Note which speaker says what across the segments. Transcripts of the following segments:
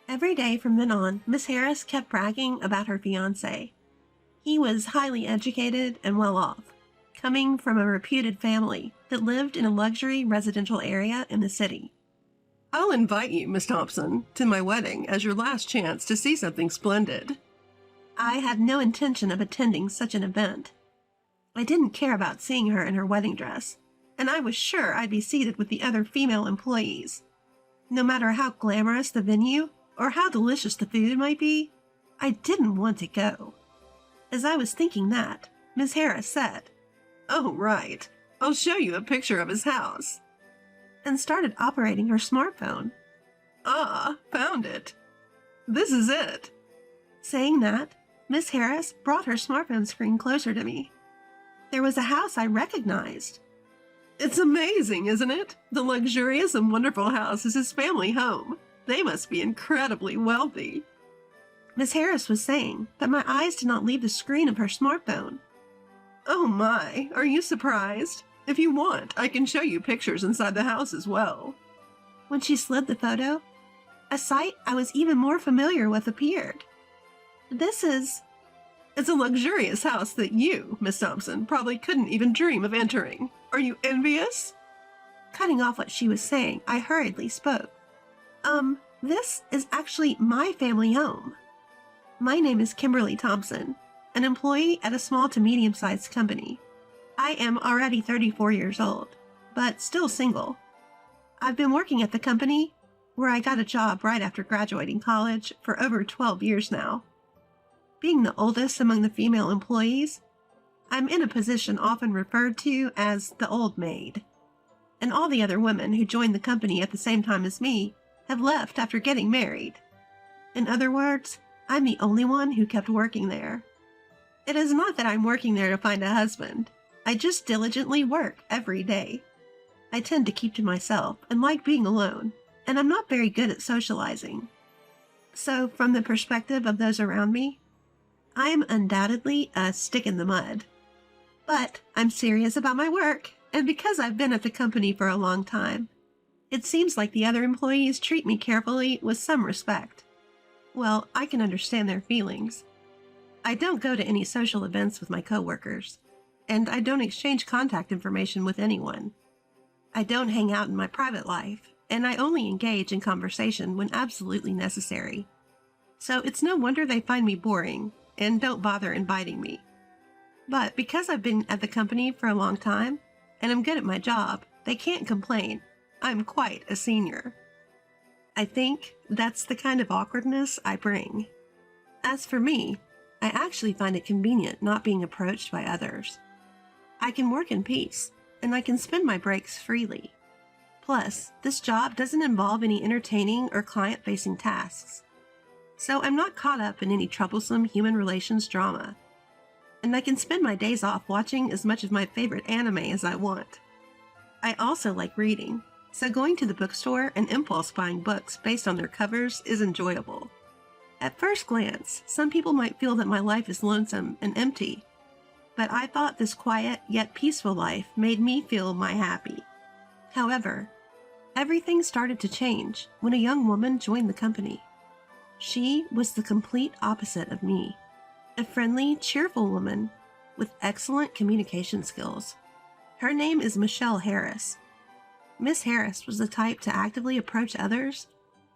Speaker 1: Every day from then on, Miss Harris kept bragging about her fiancé. He was highly educated and well off, coming from a reputed family that lived in a luxury residential area in the city.
Speaker 2: I'll invite you, Miss Thompson, to my wedding as your last chance to see something splendid.
Speaker 1: I had no intention of attending such an event. I didn't care about seeing her in her wedding dress, and I was sure I'd be seated with the other female employees. No matter how glamorous the venue or how delicious the food might be, I didn't want to go. As I was thinking that, Miss Harris said,
Speaker 2: "Oh, right. I'll show you a picture of his house,"
Speaker 1: and started operating her smartphone.
Speaker 2: "Ah, found it. This is it."
Speaker 1: Saying that, Miss Harris brought her smartphone screen closer to me. There was a house I recognized.
Speaker 2: "It's amazing, isn't it? The luxurious and wonderful house is his family home. They must be incredibly wealthy."
Speaker 1: Miss Harris was saying, but my eyes did not leave the screen of her smartphone.
Speaker 2: "Oh my, are you surprised? If you want, I can show you pictures inside the house as well."
Speaker 1: When she slid the photo, a sight I was even more familiar with appeared.
Speaker 2: It's a luxurious house that you, Miss Thompson, probably couldn't even dream of entering. Are you envious?
Speaker 1: Cutting off what she was saying, I hurriedly spoke. This is actually my family home. My name is Kimberly Thompson, an employee at a small to medium-sized company. I am already 34 years old, but still single. I've been working at the company, where I got a job right after graduating college, for over 12 years now. Being the oldest among the female employees, I'm in a position often referred to as the old maid. And all the other women who joined the company at the same time as me have left after getting married. In other words, I'm the only one who kept working there. It is not that I'm working there to find a husband. I just diligently work every day. I tend to keep to myself and like being alone, and I'm not very good at socializing. So, from the perspective of those around me, I am undoubtedly a stick in the mud. But I'm serious about my work, and because I've been at the company for a long time, it seems like the other employees treat me carefully with some respect. Well, I can understand their feelings. I don't go to any social events with my coworkers, and I don't exchange contact information with anyone. I don't hang out in my private life, and I only engage in conversation when absolutely necessary. So it's no wonder they find me boring and don't bother inviting me. But because I've been at the company for a long time, and I'm good at my job, they can't complain. I'm quite a senior. I think that's the kind of awkwardness I bring. As for me, I actually find it convenient not being approached by others. I can work in peace, and I can spend my breaks freely. Plus, this job doesn't involve any entertaining or client-facing tasks. So I'm not caught up in any troublesome human relations drama. And I can spend my days off watching as much of my favorite anime as I want. I also like reading, so going to the bookstore and impulse buying books based on their covers is enjoyable. At first glance, some people might feel that my life is lonesome and empty, but I thought this quiet yet peaceful life made me feel my happy. However, everything started to change when a young woman joined the company. She was the complete opposite of me, a friendly, cheerful woman with excellent communication skills. Her name is Michelle Harris. Miss Harris was the type to actively approach others,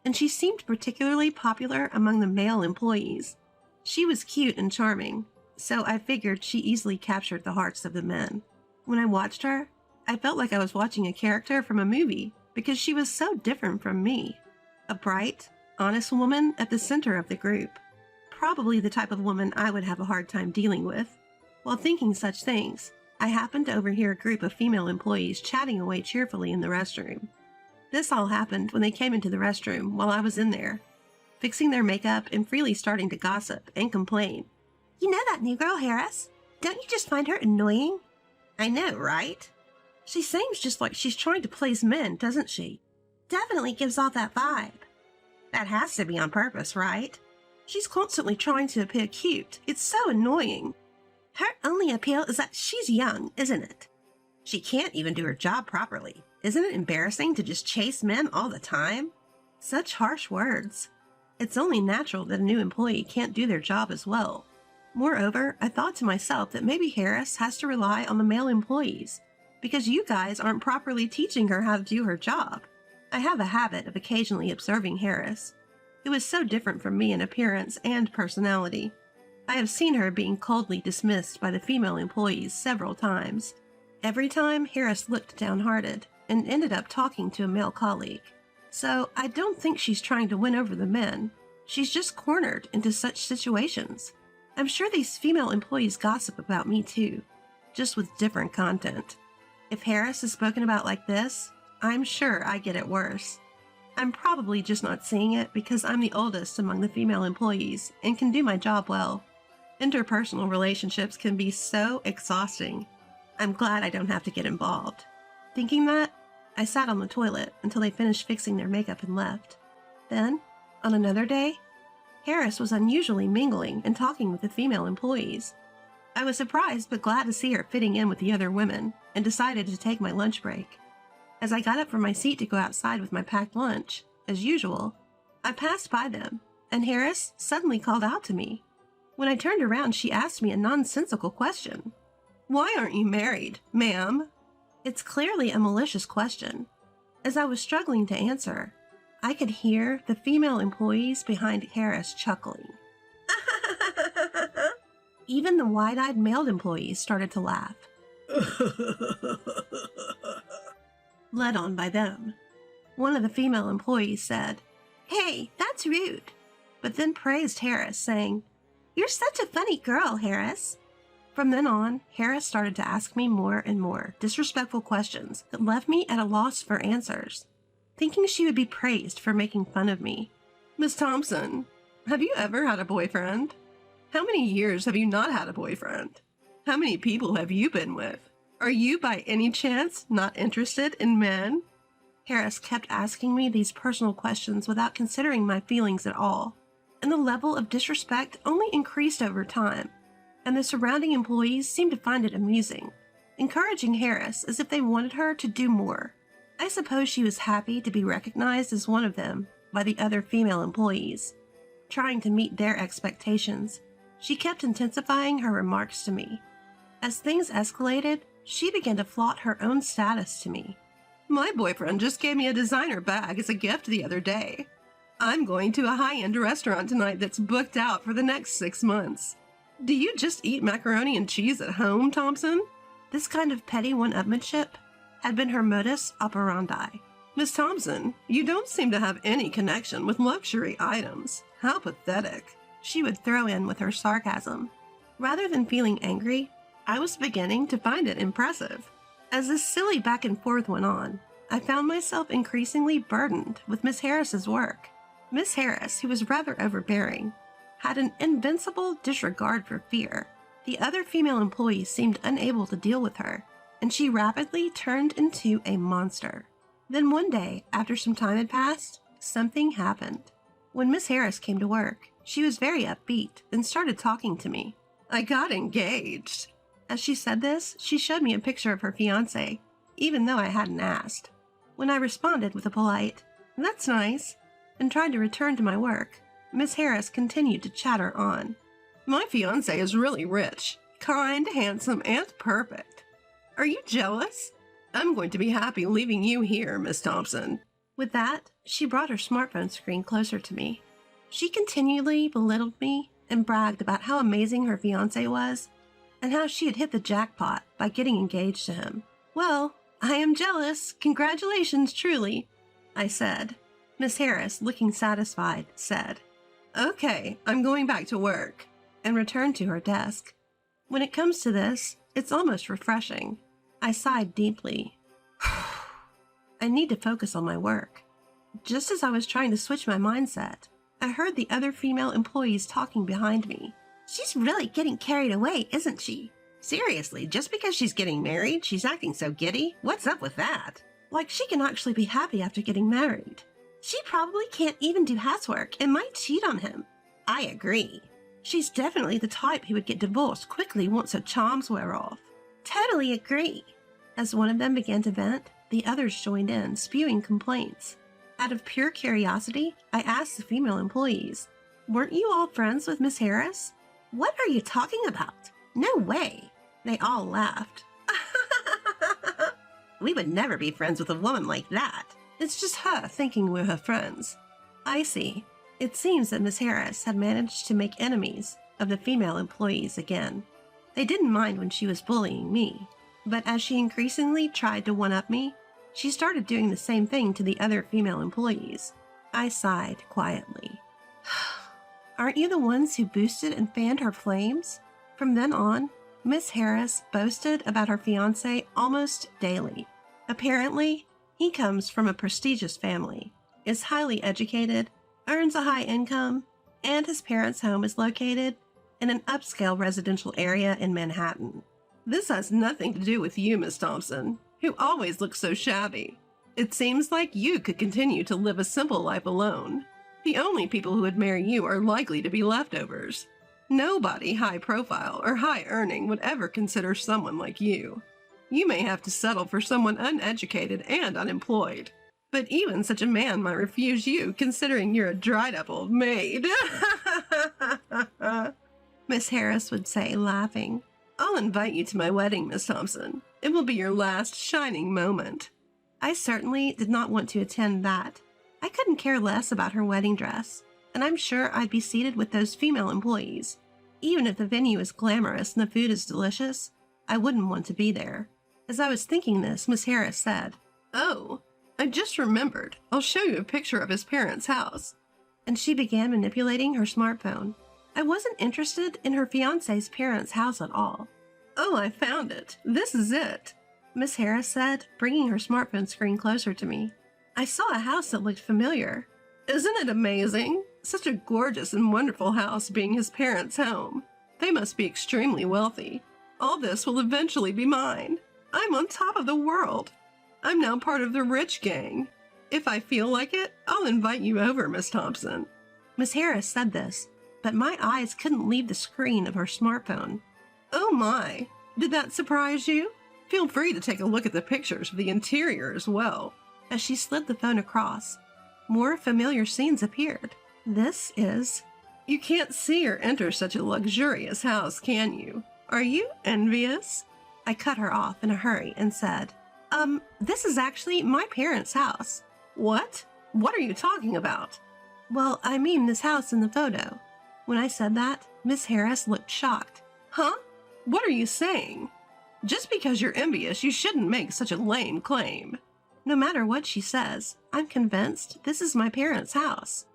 Speaker 1: and she seemed particularly popular among the male employees. She was cute and charming, so I figured she easily captured the hearts of the men. When I watched her, I felt like I was watching a character from a movie because she was so different from me. A bright, honest woman at the center of the group. Probably the type of woman I would have a hard time dealing with. While thinking such things, I happened to overhear a group of female employees chatting away cheerfully in the restroom. This all happened when they came into the restroom while I was in there, fixing their makeup and freely starting to gossip and complain. "You know that new girl, Harris? Don't you just find her annoying?" "I know, right? She seems just like she's trying to please men, doesn't she? Definitely gives off that vibe. That has to be on purpose, right? She's constantly trying to appear cute. It's so annoying. Her only appeal is that she's young, isn't it? She can't even do her job properly. Isn't it embarrassing to just chase men all the time?" Such harsh words. It's only natural that a new employee can't do their job as well. Moreover, I thought to myself that maybe Harris has to rely on the male employees, because you guys aren't properly teaching her how to do her job. I have a habit of occasionally observing Harris, who is so different from me in appearance and personality. I have seen her being coldly dismissed by the female employees several times. Every time, Harris looked downhearted and ended up talking to a male colleague. So I don't think she's trying to win over the men. She's just cornered into such situations. I'm sure these female employees gossip about me too, just with different content. If Harris is spoken about like this, I'm sure I get it worse. I'm probably just not seeing it because I'm the oldest among the female employees and can do my job well. Interpersonal relationships can be so exhausting. I'm glad I don't have to get involved. Thinking that, I sat on the toilet until they finished fixing their makeup and left. Then, on another day, Harris was unusually mingling and talking with the female employees. I was surprised but glad to see her fitting in with the other women and decided to take my lunch break. As I got up from my seat to go outside with my packed lunch, as usual, I passed by them, and Harris suddenly called out to me. When I turned around, she asked me a nonsensical question. "Why aren't you married, ma'am?" It's clearly a malicious question. As I was struggling to answer, I could hear the female employees behind Harris chuckling. Even the wide-eyed male employees started to laugh. Led on by them. One of the female employees said, "Hey, that's rude," but then praised Harris, saying, "You're such a funny girl, Harris." From then on, Harris started to ask me more and more disrespectful questions that left me at a loss for answers, thinking she would be praised for making fun of me. "Miss Thompson, have you ever had a boyfriend? How many years have you not had a boyfriend? How many people have you been with? Are you by any chance not interested in men?" Harris kept asking me these personal questions without considering my feelings at all, and the level of disrespect only increased over time, and the surrounding employees seemed to find it amusing, encouraging Harris as if they wanted her to do more. I suppose she was happy to be recognized as one of them by the other female employees. Trying to meet their expectations, she kept intensifying her remarks to me. As things escalated, she began to flaunt her own status to me. "My boyfriend just gave me a designer bag as a gift the other day. I'm going to a high-end restaurant tonight that's booked out for the next 6 months. Do you just eat macaroni and cheese at home, Thompson?" This kind of petty one-upmanship had been her modus operandi. "Miss Thompson, you don't seem to have any connection with luxury items. How pathetic," she would throw in with her sarcasm. Rather than feeling angry, I was beginning to find it impressive. As this silly back and forth went on, I found myself increasingly burdened with Miss Harris's work. Miss Harris, who was rather overbearing, had an invincible disregard for fear. The other female employees seemed unable to deal with her, and she rapidly turned into a monster. Then one day, after some time had passed, something happened. When Miss Harris came to work, she was very upbeat and started talking to me. "I got engaged." As she said this, she showed me a picture of her fiancé, even though I hadn't asked. When I responded with a polite, "That's nice," and tried to return to my work, Miss Harris continued to chatter on. "My fiancé is really rich, kind, handsome, and perfect. Are you jealous? I'm going to be happy leaving you here, Miss Thompson." With that, she brought her smartphone screen closer to me. She continually belittled me and bragged about how amazing her fiancé was and how she had hit the jackpot by getting engaged to him. "Well, I am jealous. Congratulations, truly," I said. Miss Harris, looking satisfied, said, "Okay, I'm going back to work," and returned to her desk. When it comes to this, it's almost refreshing. I sighed deeply. I need to focus on my work. Just as I was trying to switch my mindset, I heard the other female employees talking behind me. "She's really getting carried away, isn't she? Seriously, just because she's getting married, she's acting so giddy? What's up with that? Like she can actually be happy after getting married. She probably can't even do housework and might cheat on him." I agree. "She's definitely the type who would get divorced quickly once her charms wear off." Totally agree. As one of them began to vent, the others joined in, spewing complaints. Out of pure curiosity, I asked the female employees, "Weren't you all friends with Miss Harris?" "What are you talking about? No way." They all laughed. "We would never be friends with a woman like that. It's just her thinking we're her friends." I see. It seems that Miss Harris had managed to make enemies of the female employees again. They didn't mind when she was bullying me, but as she increasingly tried to one-up me, she started doing the same thing to the other female employees. I sighed quietly. "Aren't you the ones who boosted and fanned her flames?" From then on, Miss Harris boasted about her fiancé almost daily. Apparently, he comes from a prestigious family, is highly educated, earns a high income, and his parents' home is located in an upscale residential area in Manhattan.
Speaker 2: This has nothing to do with you, Miss Thompson, who always looks so shabby. It seems like you could continue to live a simple life alone. The only people who would marry you are likely to be leftovers. Nobody high profile or high earning would ever consider someone like you. You may have to settle for someone uneducated and unemployed. But even such a man might refuse you, considering you're a dried-up old maid.
Speaker 1: Miss Harris would say, laughing.
Speaker 2: "I'll invite you to my wedding, Miss Thompson. It will be your last shining moment."
Speaker 1: I certainly did not want to attend that. I couldn't care less about her wedding dress, and I'm sure I'd be seated with those female employees. Even if the venue is glamorous and the food is delicious, I wouldn't want to be there. As I was thinking this, Miss Harris said,
Speaker 2: "Oh, I just remembered. I'll show you a picture of his parents' house."
Speaker 1: And she began manipulating her smartphone. I wasn't interested in her fiancé's parents' house at all.
Speaker 2: "Oh, I found it. This is it,"
Speaker 1: Miss Harris said, bringing her smartphone screen closer to me. I saw a house that looked familiar.
Speaker 2: "Isn't it amazing? Such a gorgeous and wonderful house being his parents' home. They must be extremely wealthy. All this will eventually be mine. I'm on top of the world. I'm now part of the rich gang. If I feel like it, I'll invite you over, Miss Thompson."
Speaker 1: Miss Harris said this, but my eyes couldn't leave the screen of her smartphone.
Speaker 2: "Oh my, did that surprise you? Feel free to take a look at the pictures of the interior as well."
Speaker 1: As she slid the phone across, more familiar scenes appeared. This is...
Speaker 2: "You can't see or enter such a luxurious house, can you? Are you envious?"
Speaker 1: I cut her off in a hurry and said, this is actually my parents' house."
Speaker 2: "What? What are you talking about?"
Speaker 1: "Well, I mean this house in the photo." When I said that, Miss Harris looked shocked.
Speaker 2: "Huh? What are you saying? Just because you're envious, you shouldn't make such a lame claim."
Speaker 1: No matter what she says, I'm convinced this is my parents' house.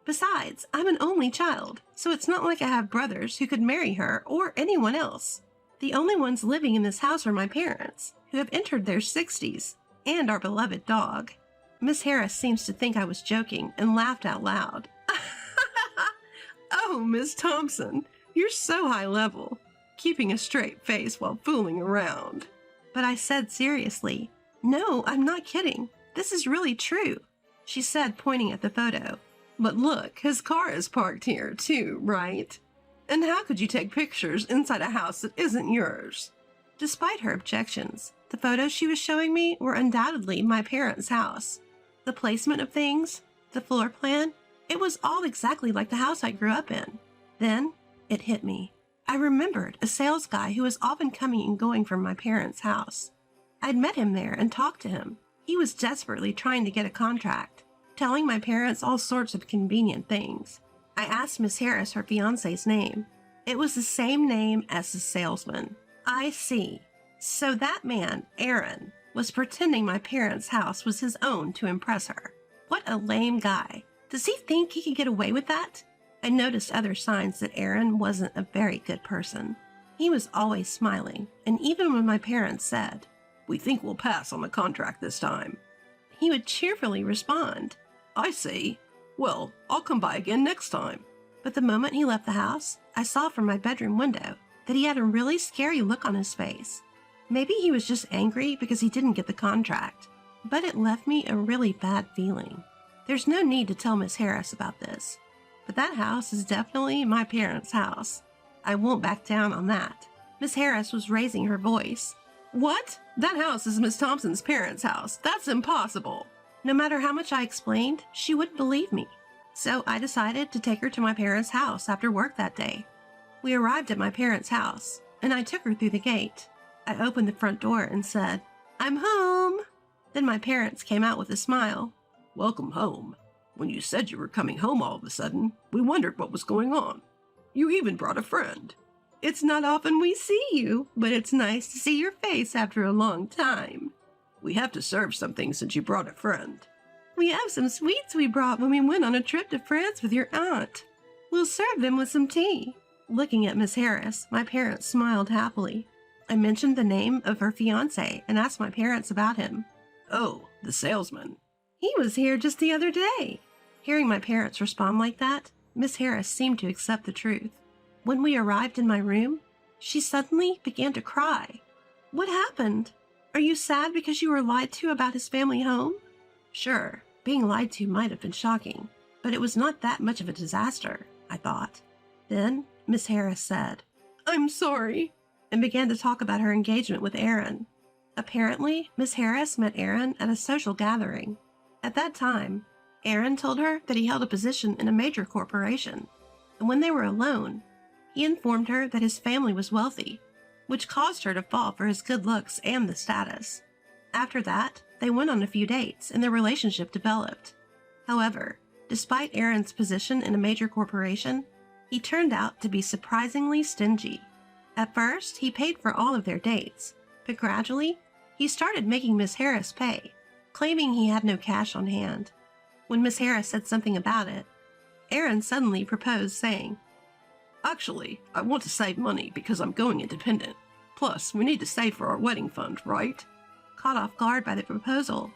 Speaker 1: Besides, I'm an only child, so it's not like I have brothers who could marry her or anyone else. The only ones living in this house are my parents, who have entered their 60s, and our beloved dog. Miss Harris seems to think I was joking and laughed out loud.
Speaker 2: "Oh, Miss Thompson, you're so high level, keeping a straight face while fooling around."
Speaker 1: But I said seriously, "No, I'm not kidding. This is really true," she said, pointing at the photo.
Speaker 2: "But look, his car is parked here too, right? And how could you take pictures inside a house that isn't yours?"
Speaker 1: Despite her objections, the photos she was showing me were undoubtedly my parents' house. The placement of things, the floor plan, it was all exactly like the house I grew up in. Then it hit me. I remembered a sales guy who was often coming and going from my parents' house. I'd met him there and talked to him. He was desperately trying to get a contract, telling my parents all sorts of convenient things. I asked Miss Harris her fiancé's name. It was the same name as the salesman. I see. So that man, Aaron, was pretending my parents' house was his own to impress her. What a lame guy. Does he think he could get away with that? I noticed other signs that Aaron wasn't a very good person. He was always smiling, and even when my parents said, "We think we'll pass on the contract this time," he would cheerfully respond,
Speaker 2: "I see. Well, I'll come by again next time."
Speaker 1: But the moment he left the house, I saw from my bedroom window that he had a really scary look on his face. Maybe he was just angry because he didn't get the contract, but it left me a really bad feeling. There's no need to tell Miss Harris about this, but that house is definitely my parents' house. I won't back down on that. Miss Harris was raising her voice.
Speaker 2: "What? That house is Miss Thompson's parents' house. That's impossible."
Speaker 1: No matter how much I explained, she wouldn't believe me. So I decided to take her to my parents' house after work that day. We arrived at my parents' house, and I took her through the gate. I opened the front door and said, "I'm home." Then my parents came out with a smile.
Speaker 2: Welcome home. When you said you were coming home all of a sudden, we wondered what was going on. You even brought a friend.
Speaker 1: It's not often we see you, but it's nice to see your face after a long time.
Speaker 2: We have to serve something since you brought a friend.
Speaker 1: We have some sweets we brought when we went on a trip to France with your aunt. We'll serve them with some tea. Looking at Miss Harris, my parents smiled happily. I mentioned the name of her fiancé and asked my parents about him.
Speaker 2: Oh, the salesman.
Speaker 1: He was here just the other day. Hearing my parents respond like that, Miss Harris seemed to accept the truth. When we arrived in my room, she suddenly began to cry. What happened? Are you sad because you were lied to about his family home? Sure, being lied to might have been shocking, but it was not that much of a disaster, I thought. Then Miss Harris said, "I'm sorry," and began to talk about her engagement with Aaron. Apparently, Miss Harris met Aaron at a social gathering. At that time, Aaron told her that he held a position in a major corporation, and when they were alone, he informed her that his family was wealthy, which caused her to fall for his good looks and the status. After that, they went on a few dates and their relationship developed. However, despite Aaron's position in a major corporation, he turned out to be surprisingly stingy. At first, he paid for all of their dates, but gradually, he started making Miss Harris pay, claiming he had no cash on hand. When Miss Harris said something about it, Aaron suddenly proposed, saying,
Speaker 2: Actually, I want to save money because I'm going independent. Plus, we need to save for our wedding fund, right?
Speaker 1: Caught off guard by the proposal,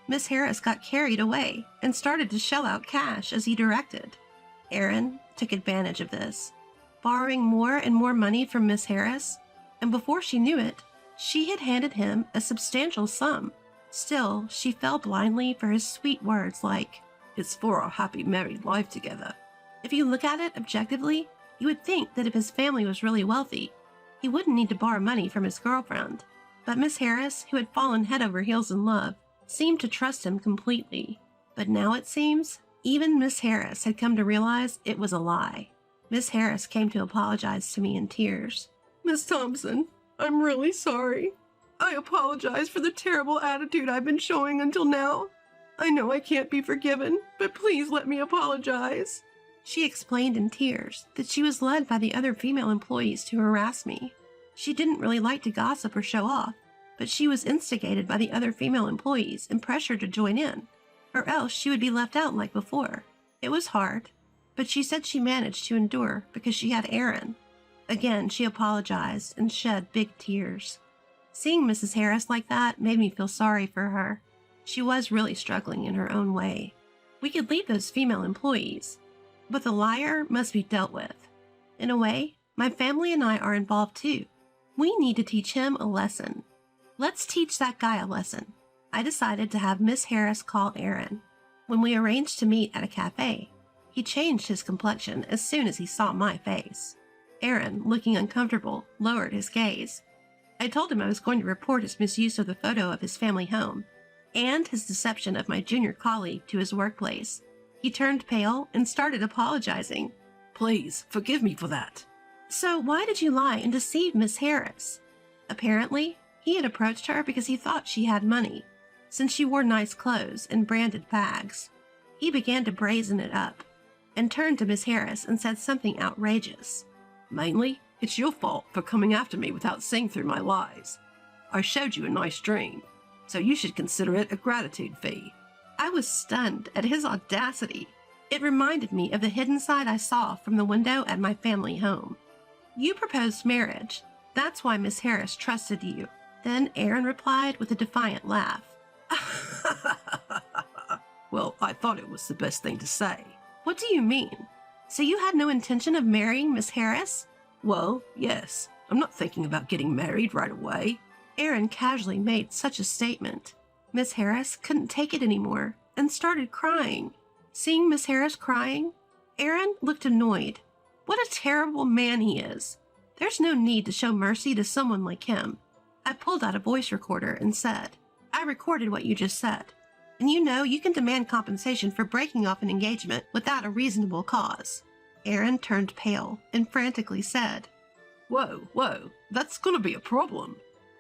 Speaker 1: Miss Harris got carried away and started to shell out cash as he directed. Aaron took advantage of this, borrowing more and more money from Miss Harris, and before she knew it, she had handed him a substantial sum. Still, she fell blindly for his sweet words like,
Speaker 2: "It's for our happy married life together."
Speaker 1: If you look at it objectively, you would think that if his family was really wealthy, he wouldn't need to borrow money from his girlfriend. But Miss Harris, who had fallen head over heels in love, seemed to trust him completely. But now it seems, even Miss Harris had come to realize it was a lie. Miss Harris came to apologize to me in tears.
Speaker 2: "Miss Thompson, I'm really sorry. I apologize for the terrible attitude I've been showing until now. I know I can't be forgiven, but please let me apologize."
Speaker 1: She explained in tears that she was led by the other female employees to harass me. She didn't really like to gossip or show off, but she was instigated by the other female employees and pressured to join in, or else she would be left out like before. It was hard, but she said she managed to endure because she had Aaron. Again, she apologized and shed big tears. Seeing Mrs. Harris like that made me feel sorry for her. She was really struggling in her own way. We could leave those female employees, but the liar must be dealt with. In a way, my family and I are involved too. We need to teach him a lesson. Let's teach that guy a lesson. I decided to have Miss Harris call Aaron. When we arranged to meet at a cafe, he changed his complexion as soon as he saw my face. Aaron, looking uncomfortable, lowered his gaze. I told him I was going to report his misuse of the photo of his family home and his deception of my junior colleague to his workplace. He turned pale and started apologizing.
Speaker 2: "Please, forgive me for that."
Speaker 1: "So why did you lie and deceive Miss Harris?" Apparently, he had approached her because he thought she had money, since she wore nice clothes and branded bags. He began to brazen it up and turned to Miss Harris and said something outrageous.
Speaker 2: "Mainly, it's your fault for coming after me without seeing through my lies. I showed you a nice dream, so you should consider it a gratitude fee."
Speaker 1: I was stunned at his audacity. It reminded me of the hidden side I saw from the window at my family home. "You proposed marriage. That's why Miss Harris trusted you." Then Aaron replied with a defiant laugh.
Speaker 2: "Well, I thought it was the best thing to say."
Speaker 1: "What do you mean? So you had no intention of marrying Miss Harris?"
Speaker 2: "Well, yes. I'm not thinking about getting married right away."
Speaker 1: Aaron casually made such a statement. Miss Harris couldn't take it anymore and started crying. Seeing Miss Harris crying, Aaron looked annoyed. What a terrible man he is. There's no need to show mercy to someone like him. I pulled out a voice recorder and said, "I recorded what you just said. and you know you can demand compensation for breaking off an engagement without a reasonable cause. Aaron turned pale and frantically said,
Speaker 2: Whoa, that's gonna be a problem.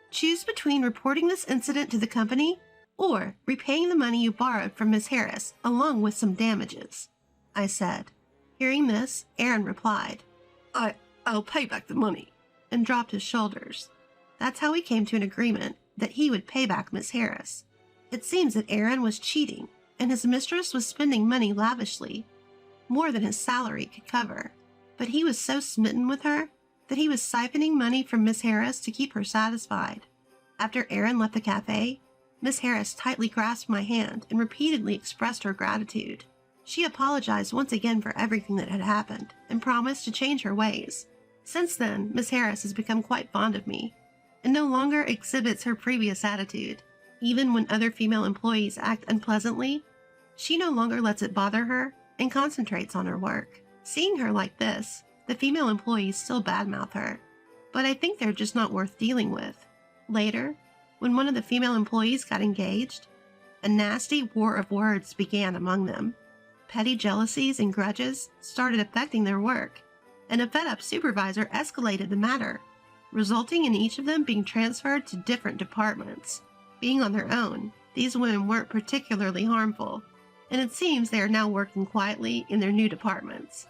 Speaker 1: Choose between reporting this incident to the company or repaying the money you borrowed from Miss Harris along with some damages, I said. Hearing this, Aaron replied,
Speaker 2: I'll pay back the money,
Speaker 1: and dropped his shoulders. That's how we came to an agreement that he would pay back Miss Harris. It seems that Aaron was cheating, and his mistress was spending money lavishly, more than his salary could cover. But he was so smitten with her that he was siphoning money from Miss Harris to keep her satisfied. After Aaron left the cafe, Miss Harris tightly grasped my hand and repeatedly expressed her gratitude. She apologized once again for everything that had happened and promised to change her ways. Since then, Miss Harris has become quite fond of me and no longer exhibits her previous attitude. Even when other female employees act unpleasantly, she no longer lets it bother her and concentrates on her work. Seeing her like this, the female employees still badmouth her, but I think they're just not worth dealing with. Later, when one of the female employees got engaged, a nasty war of words began among them. Petty jealousies and grudges started affecting their work, and a fed-up supervisor escalated the matter, resulting in each of them being transferred to different departments. Being on their own, these women weren't particularly harmful, and it seems they are now working quietly in their new departments.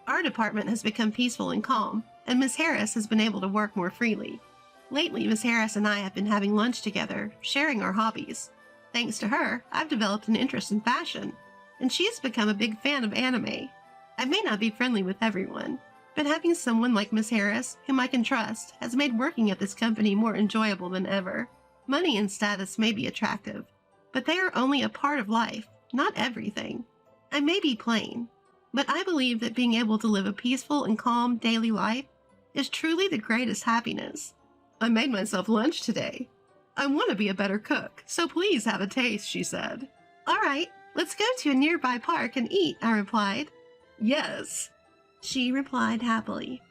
Speaker 1: Our department has become peaceful and calm, and Miss Harris has been able to work more freely. Lately, Miss Harris and I have been having lunch together, sharing our hobbies. Thanks to her, I've developed an interest in fashion, and she has become a big fan of anime. I may not be friendly with everyone, but having someone like Miss Harris, whom I can trust, has made working at this company more enjoyable than ever. Money and status may be attractive, but they are only a part of life, not everything. I may be plain, but I believe that being able to live a peaceful and calm daily life is truly the greatest happiness.
Speaker 2: I made myself lunch today. I want to be a better cook, so please have a taste, she said.
Speaker 1: All right, let's go to a nearby park and eat, I replied.
Speaker 2: Yes,
Speaker 1: she replied happily.